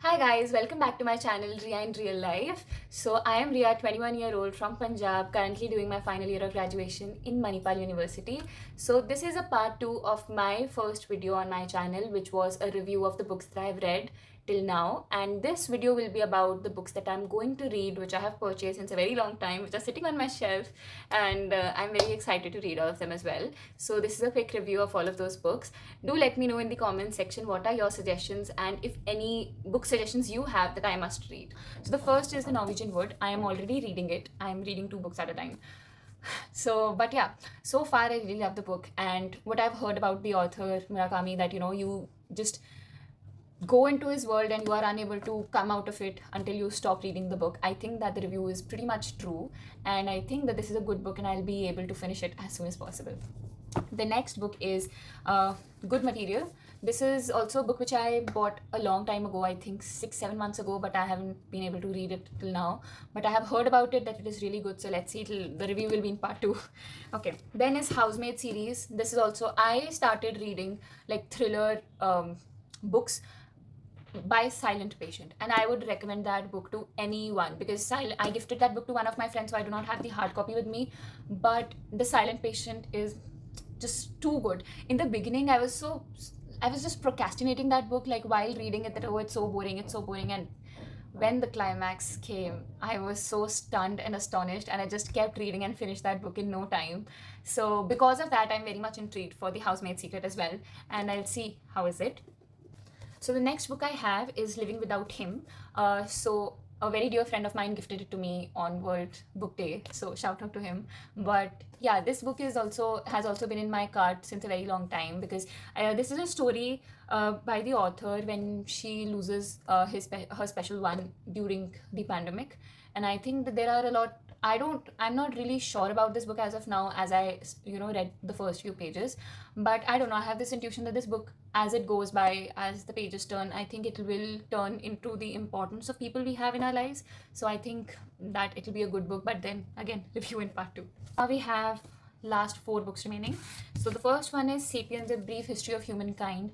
Hi guys, welcome back to my channel Riya in Real Life. So I am Riya, 21-year-old from Punjab, currently doing my final year of graduation in Manipal University. So this is a part 2 of my first video on my channel, which was a review of the books that I've read till now, and this video will be about the books that I'm going to read, which I have purchased since a very long time, which are sitting on my shelf, and I'm very excited to read all of them as well. So this is a quick review of all of those books. Do let me know in the comment section what are your suggestions and if any book suggestions you have that I must read. So the first is the Norwegian Wood. I am already reading it. I am reading 2 books at a time. But yeah, so far I really love the book, and what I've heard about the author Murakami, that you just go into his world and you are unable to come out of it until you stop reading the book. I think that the review is pretty much true, and I think that this is a good book and I'll be able to finish it as soon as possible. The next book is Good Material. This is also a book which I bought a long time ago, I think 6-7 months ago, but I haven't been able to read it till now. But I have heard about it, that it is really good, so let's see. The review will be in part 2. Okay, then is Housemaid series. This is also, I started reading like thriller books by Silent Patient, and I would recommend that book to anyone, because I gifted that book to one of my friends, so I do not have the hard copy with me, but the Silent Patient is just too good. In the beginning I was just procrastinating that book, like while reading it, that oh, it's so boring, and when the climax came, I was so stunned and astonished, and I just kept reading and finished that book in no time. So because of that, I'm very much intrigued for the Housemaid Secret as well, and I'll see how is it. So the next book I have is Living Without Him. So a very dear friend of mine gifted it to me on World Book Day, so shout out to him. But yeah, this book has also been in my cart since a very long time, because this is a story by the author when she loses her special one during the pandemic, and I think that there are a lot. I'm not really sure about this book as of now, as I read the first few pages, but I don't know, I have this intuition that this book, as it goes by, as the pages turn, I think it will turn into the importance of people we have in our lives. So I think that it'll be a good book, but then again, review in part 2. Now we have last 4 books remaining. So the first one is Sapiens, A Brief History of Humankind.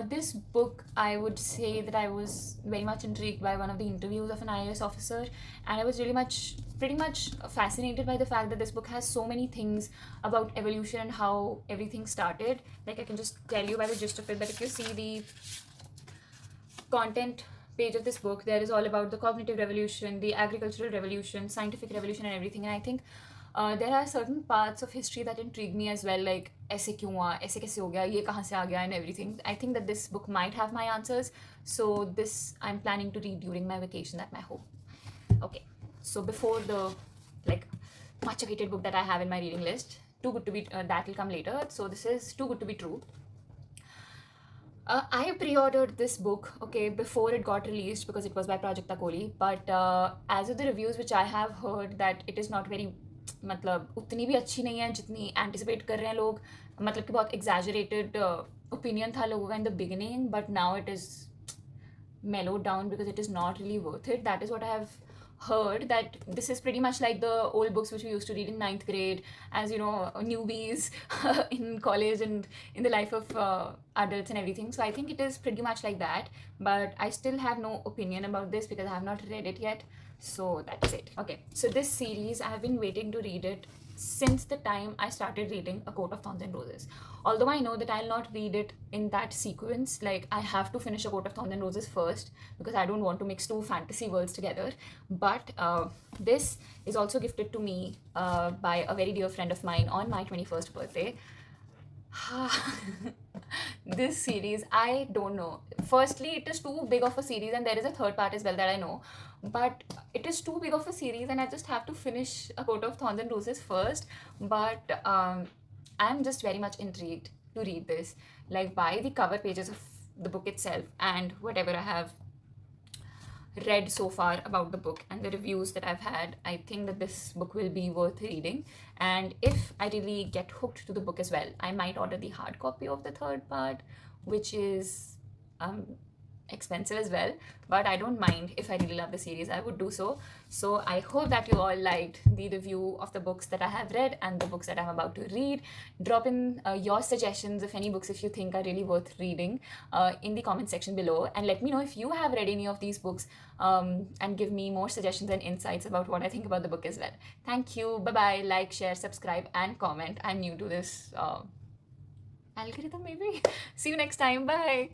This book, I would say that I was very much intrigued by one of the interviews of an IAS officer, and I was pretty much fascinated by the fact that this book has so many things about evolution and how everything started. Like, I can just tell you by the gist of it, that if you see the content page of this book, there is all about the cognitive revolution, the agricultural revolution, scientific revolution, and everything. And I think there are certain parts of history that intrigue me as well, like ऐसे क्यों हुआ, ऐसे कैसे हो गया, ये कहाँ से आ गया, and everything. I think that this book might have my answers, so this I'm planning to read during my vacation at my home. Okay, so before the much awaited book that I have in my reading list, Too Good to Be that will come later. So this is Too Good to Be True. I pre-ordered this book, okay, before it got released, because it was by Project Takoli, but as of the reviews which I have heard, that it is not very, मतलब उतनी भी अच्छी नहीं है जितनी anticipate कर रहे हैं लोग, मतलब कि बहुत एग्जैजरेटेड ओपिनियन था लोगों का in the beginning, but now it is mellowed down because it is not really worth it. That is what I have heard, that this is pretty much like the old books which we used to read in 9th grade as newbies in college and in the life of adults and everything. So I think it is pretty much like that, but I still have no opinion about this because I have not read it yet. So that's it. Okay, so this series, I have been waiting to read it since the time I started reading A Coat of Thorns and Roses. Although I know that I'll not read it in that sequence, like I have to finish A Coat of Thorns and Roses first, because I don't want to mix 2 fantasy worlds together. But this is also gifted to me by a very dear friend of mine on my 21st birthday. This series, I don't know. Firstly, it is too big of a series, and there is a third part as well that I know, but it is too big of a series and I just have to finish A Coat of Thorns and Roses first. But I'm just very much intrigued to read this, like by the cover pages of the book itself and whatever I have read so far about the book and the reviews that I've had. I think that this book will be worth reading, and if I really get hooked to the book as well, I might order the hard copy of the third part, which is expensive as well, but I don't mind. If I really love the series, I would do so. So I hope that you all liked the review of the books that I have read and the books that I'm about to read. Drop in your suggestions of any books if you think are really worth reading in the comment section below, and let me know if you have read any of these books, and give me more suggestions and insights about what I think about the book as well. Thank you. Bye bye. Like, share, subscribe, and comment. I'm new to this algorithm, maybe. See you next time. Bye.